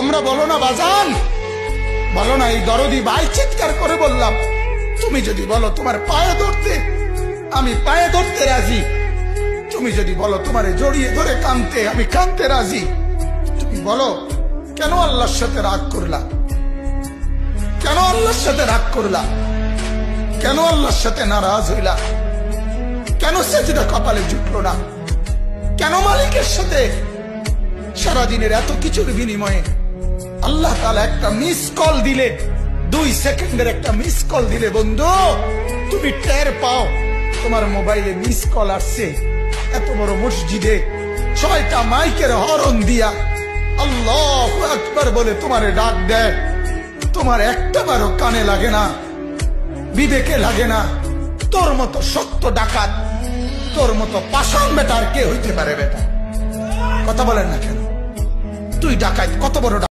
তোমরা বলো না বাজান, বলো না। এই দরদি ভাই চিৎকার করে বললাম, তুমি যদি বলো তোমার পায়ে ধরতে, আমি পায়ে ধরতে রাজি। তুমি যদি বলো তোমারে জড়িয়ে ধরে কাঁদতে, আমি কাঁদতে রাজি। তুমি বলো কেন আল্লাহর সাথে রাগ করলা? কেন আল্লাহর সাথে রাগ করলা? কেন আল্লাহর সাথে নারাজ হইলা? কেন সেজদা কপালে জুটলো না? কেন মালিকের সাথে সারাদিনের এত কিছুর বিনিময়ে আল্লাহ তাআলা একটা মিস কল দিলে, 2 সেকেন্ডের একটা মিস কল দিলে বন্ধু তুমি টের পাও তোমার মোবাইলে মিস কল আসছে। এত বড় মসজিদে 6টা মাইকের হরন দিয়া আল্লাহু আকবার বলে তোমারে ডাক দেয়, তোমার একটাবারও কানে লাগে না, বিবেকে লাগে না। তোর মতো সত্য ডাকাত, তোর মতো পাষাণ বেটার কে হইতে পারে? বেটা কথা বলেন না কেন? তুই ডাকাত, কত বড়